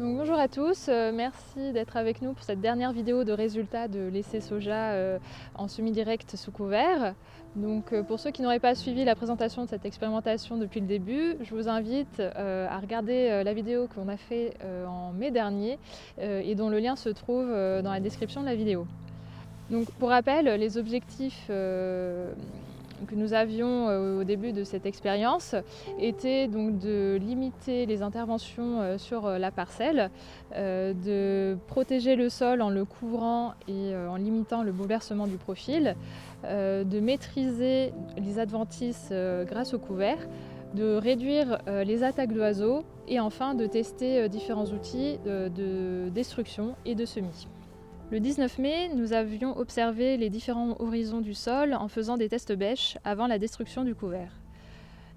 Donc, bonjour à tous, merci d'être avec nous pour cette dernière vidéo de résultats de l'essai soja en semi-direct sous couvert. Donc, pour ceux qui n'auraient pas suivi la présentation de cette expérimentation depuis le début, je vous invite à regarder la vidéo qu'on a fait en mai dernier et dont le lien se trouve dans la description de la vidéo. Donc, pour rappel, les objectifs que nous avions au début de cette expérience étaient donc de limiter les interventions sur la parcelle, de protéger le sol en le couvrant et en limitant le bouleversement du profil, de maîtriser les adventices grâce au couvert, de réduire les attaques d'oiseaux et enfin de tester différents outils de destruction et de semis. Le 19 mai, nous avions observé les différents horizons du sol en faisant des tests bêches avant la destruction du couvert.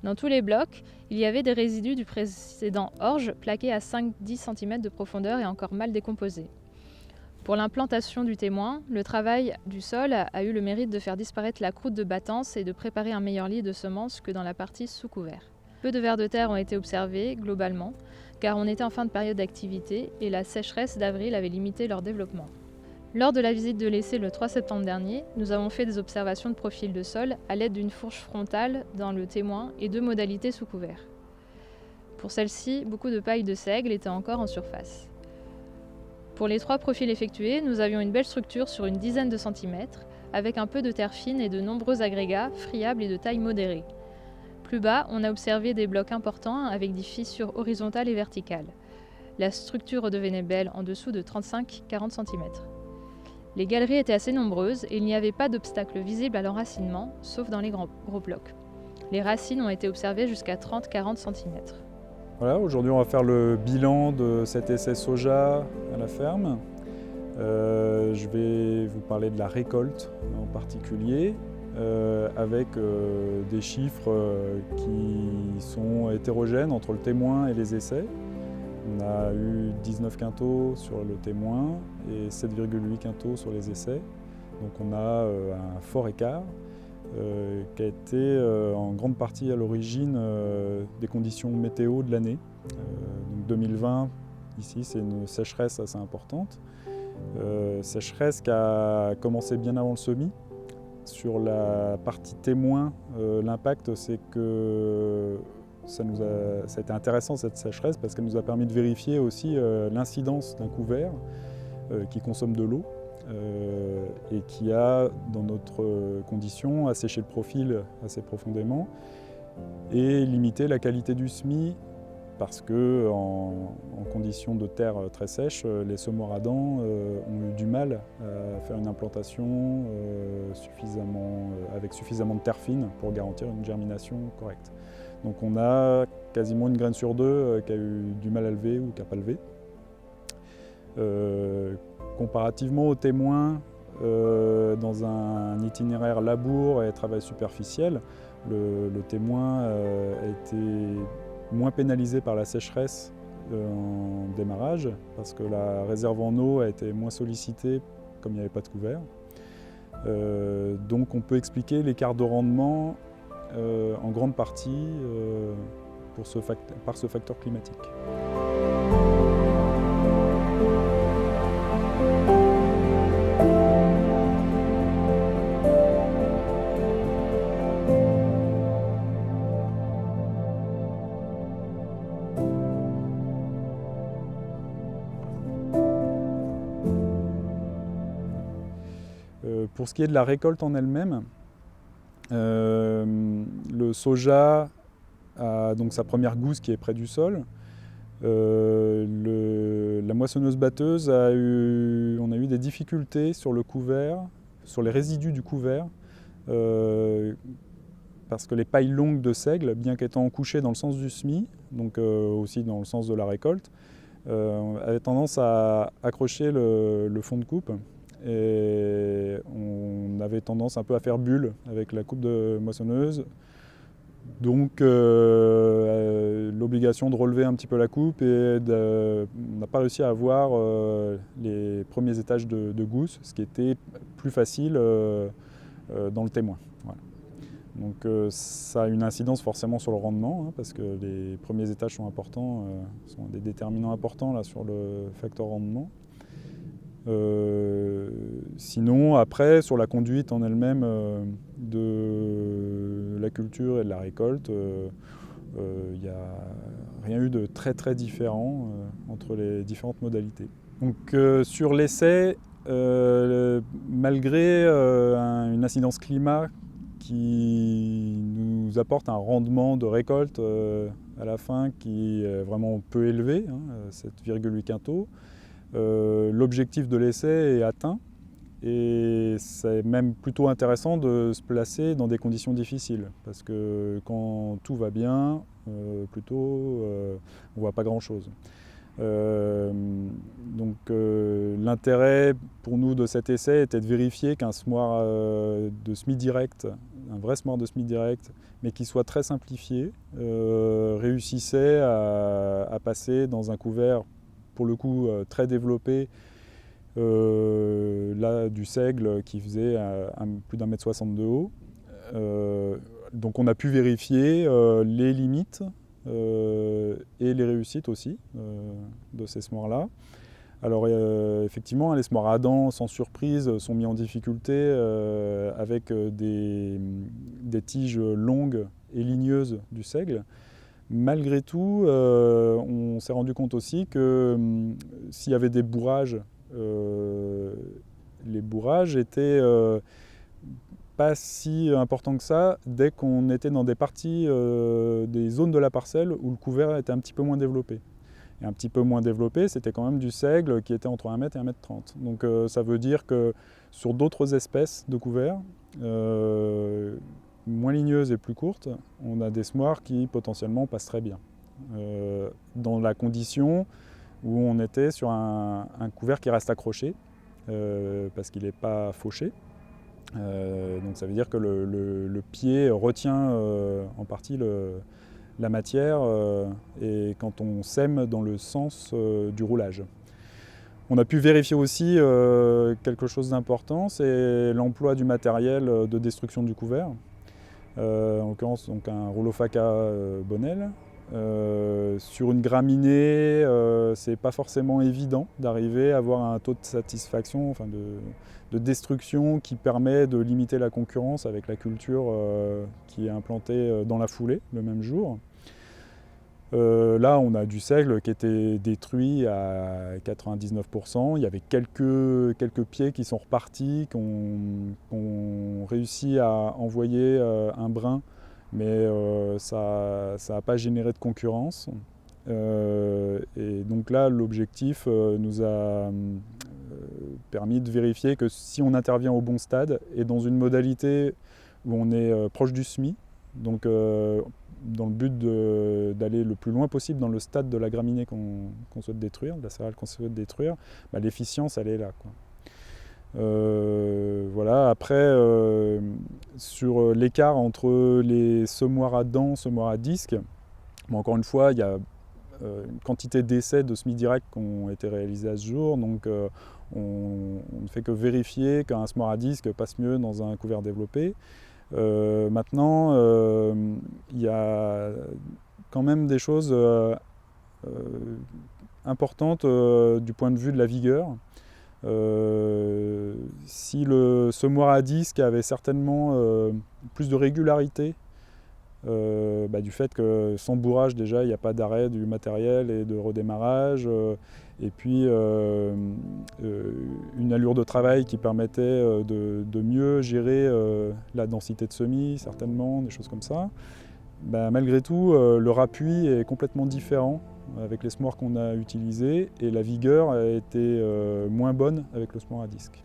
Dans tous les blocs, il y avait des résidus du précédent orge plaqués à 5-10 cm de profondeur et encore mal décomposés. Pour l'implantation du témoin, le travail du sol a eu le mérite de faire disparaître la croûte de battance et de préparer un meilleur lit de semences que dans la partie sous couvert. Peu de vers de terre ont été observés, globalement, car on était en fin de période d'activité et la sécheresse d'avril avait limité leur développement. Lors de la visite de l'essai le 3 septembre dernier, nous avons fait des observations de profil de sol à l'aide d'une fourche frontale dans le témoin et deux modalités sous couvert. Pour celle-ci, beaucoup de paille de seigle était encore en surface. Pour les 3 profils effectués, nous avions une belle structure sur une dizaine de centimètres, avec un peu de terre fine et de nombreux agrégats friables et de taille modérée. Plus bas, on a observé des blocs importants avec des fissures horizontales et verticales. La structure redevenait belle en dessous de 35-40 cm. Les galeries étaient assez nombreuses et il n'y avait pas d'obstacle visible à l'enracinement, sauf dans les gros blocs. Les racines ont été observées jusqu'à 30-40 cm. Voilà, aujourd'hui on va faire le bilan de cet essai soja à la ferme. Je vais vous parler de la récolte en particulier, avec des chiffres qui sont hétérogènes entre le témoin et les essais. On a eu 19 quintaux sur le témoin et 7,8 quintaux sur les essais. Donc on a un fort écart qui a été en grande partie à l'origine des conditions météo de l'année. Donc 2020, ici, c'est une sécheresse assez importante. Sécheresse qui a commencé bien avant le semis. Sur la partie témoin, l'impact, c'est que ça a été intéressant cette sécheresse parce qu'elle nous a permis de vérifier aussi l'incidence d'un couvert qui consomme de l'eau et qui a, dans notre condition, asséché le profil assez profondément et limité la qualité du semis parce que en conditions de terre très sèche, les semoirs à dents ont eu du mal à faire une implantation avec suffisamment de terre fine pour garantir une germination correcte. Donc on a quasiment une graine sur deux qui a eu du mal à lever ou qui n'a pas levé. Comparativement aux témoins, dans un itinéraire labour et travail superficiel, le témoin a été moins pénalisé par la sécheresse en démarrage parce que la réserve en eau a été moins sollicitée comme il n'y avait pas de couvert. Donc on peut expliquer l'écart de rendement en grande partie par ce facteur climatique. Pour ce qui est de la récolte en elle-même, le soja a donc sa première gousse qui est près du sol. La moissonneuse batteuse on a eu des difficultés sur le couvert, sur les résidus du couvert, parce que les pailles longues de seigle, bien qu'étant couchées dans le sens du semis, donc aussi dans le sens de la récolte, avaient tendance à accrocher le fond de coupe. Et on avait tendance un peu à faire bulle avec la coupe de moissonneuse. Donc l'obligation de relever un petit peu la coupe et on n'a pas réussi à avoir les premiers étages de gousse, ce qui était plus facile dans le témoin. Voilà. Donc ça a une incidence forcément sur le rendement, hein, parce que les premiers étages sont importants, sont des déterminants importants là, sur le facteur rendement. Sinon, après, sur la conduite en elle-même de la culture et de la récolte, il n'y a rien eu de très très différent entre les différentes modalités. Donc sur l'essai, malgré une incidence climat qui nous apporte un rendement de récolte à la fin qui est vraiment peu élevé, hein, 7,8 quintaux, l'objectif de l'essai est atteint et c'est même plutôt intéressant de se placer dans des conditions difficiles parce que quand tout va bien, on ne voit pas grand-chose. L'intérêt pour nous de cet essai était de vérifier qu'un semoir de semi-direct, un vrai semoir de semi-direct, mais qui soit très simplifié, réussissait à passer dans un couvert pour le coup très développé, là du seigle qui faisait plus d'1,60 m de haut. Donc on a pu vérifier les limites et les réussites aussi de ces semoirs-là. Alors effectivement, les semoirs à dents, sans surprise, sont mis en difficulté avec des tiges longues et ligneuses du seigle. Malgré tout, on s'est rendu compte aussi que s'il y avait des bourrages, les bourrages étaient pas si importants que ça dès qu'on était dans des parties, des zones de la parcelle où le couvert était un petit peu moins développé. Et un petit peu moins développé, c'était quand même du seigle qui était entre 1 m et 1,30 m. Donc ça veut dire que sur d'autres espèces de couverts, moins ligneuses et plus courtes, on a des semoirs qui potentiellement passent très bien. Dans la condition où on était sur un couvert qui reste accroché, parce qu'il n'est pas fauché. Donc ça veut dire que le pied retient en partie la matière et quand on sème dans le sens du roulage. On a pu vérifier aussi quelque chose d'important, c'est l'emploi du matériel de destruction du couvert. En l'occurrence donc un rouleau Faca Bonnel. Sur une graminée, c'est pas forcément évident d'arriver à avoir un taux de satisfaction, enfin de destruction qui permet de limiter la concurrence avec la culture qui est implantée dans la foulée le même jour. Là, on a du seigle qui était détruit à 99%. Il y avait quelques pieds qui sont repartis, qui ont réussi à envoyer un brin, mais ça n'a pas généré de concurrence. Et donc là, l'objectif nous a permis de vérifier que si on intervient au bon stade et dans une modalité où on est proche du SMI, donc dans le but d'aller le plus loin possible dans le stade de la graminée qu'on souhaite détruire, de la céréale qu'on souhaite détruire, bah, l'efficience elle est là, quoi. Voilà. Après, sur l'écart entre les semoirs à dents, semoirs à disque, bon, encore une fois, il y a une quantité d'essais de semi-direct qui ont été réalisés à ce jour, donc on ne fait que vérifier qu'un semoir à disque passe mieux dans un couvert développé. Maintenant, il y a quand même des choses importantes du point de vue de la vigueur. Si le semoir à disque avait certainement plus de régularité, du fait que sans bourrage déjà il n'y a pas d'arrêt du matériel et de redémarrage, et puis une allure de travail qui permettait de mieux gérer la densité de semis, certainement, des choses comme ça. Malgré tout, leur appui est complètement différent avec les semoirs qu'on a utilisés et la vigueur a été moins bonne avec le semoir à disque.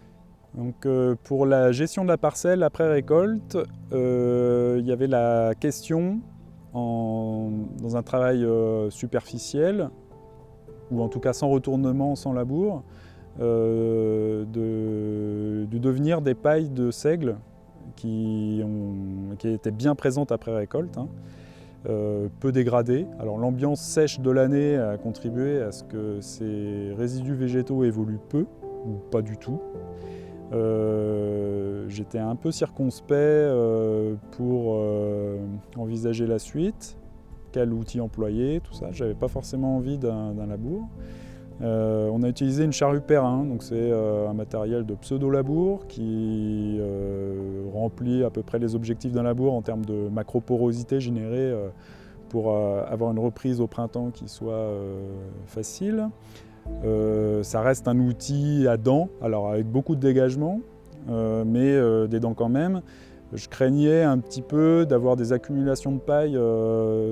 Donc, pour la gestion de la parcelle après récolte, il y avait la question, dans un travail superficiel, ou en tout cas sans retournement, sans labour, du devenir des pailles de seigle qui étaient bien présentes après récolte, hein, peu dégradées. Alors l'ambiance sèche de l'année a contribué à ce que ces résidus végétaux évoluent peu, ou pas du tout. J'étais un peu circonspect pour envisager la suite, quel outil employer, tout ça. J'avais pas forcément envie d'un labour. On a utilisé une charrue Perrin, donc c'est un matériel de pseudo-labour qui remplit à peu près les objectifs d'un labour en termes de macroporosité générée pour avoir une reprise au printemps qui soit facile. Ça reste un outil à dents, alors avec beaucoup de dégagement, mais des dents quand même. Je craignais un petit peu d'avoir des accumulations de paille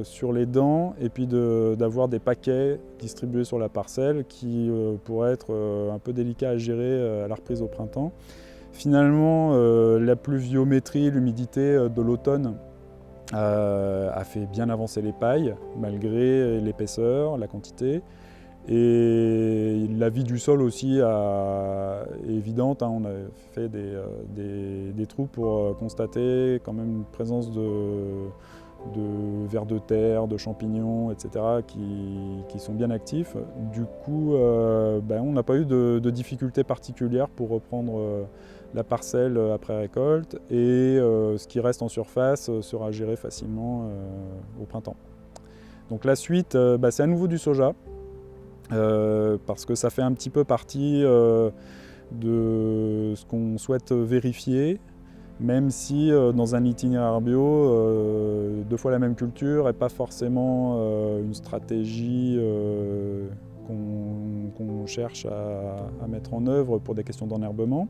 sur les dents et puis d'avoir des paquets distribués sur la parcelle qui pourraient être un peu délicats à gérer à la reprise au printemps. Finalement, la pluviométrie, l'humidité de l'automne a fait bien avancer les pailles malgré l'épaisseur, la quantité. Et la vie du sol aussi est évidente, hein. On a fait des trous pour constater quand même une présence de vers de terre, de champignons, etc. qui sont bien actifs. Du coup, on n'a pas eu de difficultés particulières pour reprendre la parcelle après récolte et ce qui reste en surface sera géré facilement au printemps. Donc la suite, c'est à nouveau du soja. Parce que ça fait un petit peu partie de ce qu'on souhaite vérifier, même si dans un itinéraire bio, 2 fois la même culture n'est pas forcément une stratégie qu'on cherche à mettre en œuvre pour des questions d'enherbement.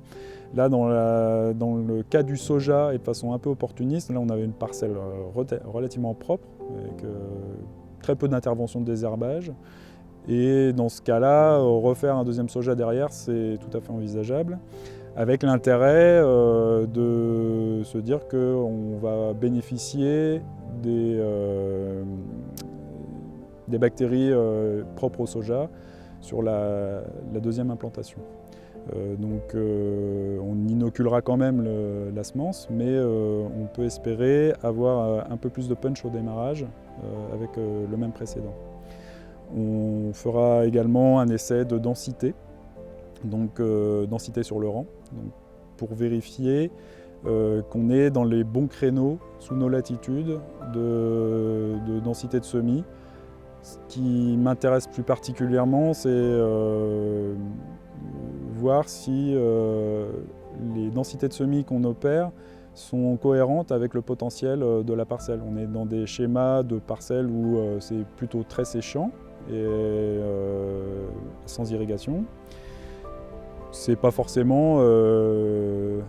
Là, dans le cas du soja, et de façon un peu opportuniste, là on avait une parcelle relativement propre, avec très peu d'intervention de désherbage. Et dans ce cas-là, refaire un deuxième soja derrière, c'est tout à fait envisageable, avec l'intérêt de se dire qu'on va bénéficier des bactéries propres au soja sur la deuxième implantation. Donc on inoculera quand même la semence, mais on peut espérer avoir un peu plus de punch au démarrage avec le même précédent. On fera également un essai de densité, donc densité sur le rang, donc pour vérifier qu'on est dans les bons créneaux sous nos latitudes de densité de semis. Ce qui m'intéresse plus particulièrement, c'est voir si les densités de semis qu'on opère sont cohérentes avec le potentiel de la parcelle. On est dans des schémas de parcelles où c'est plutôt très séchant et sans irrigation. C'est pas forcément le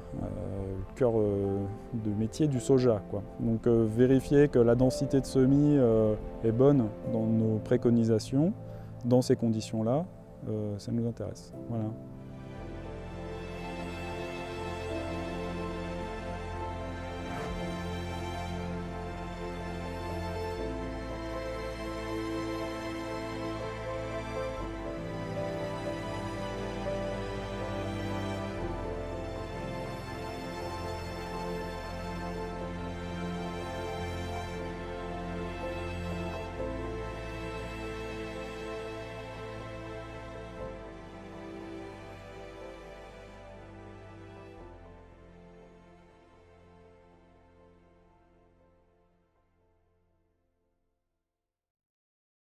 cœur de métier du soja, quoi. Donc vérifier que la densité de semis est bonne dans nos préconisations, dans ces conditions-là, ça nous intéresse. Voilà.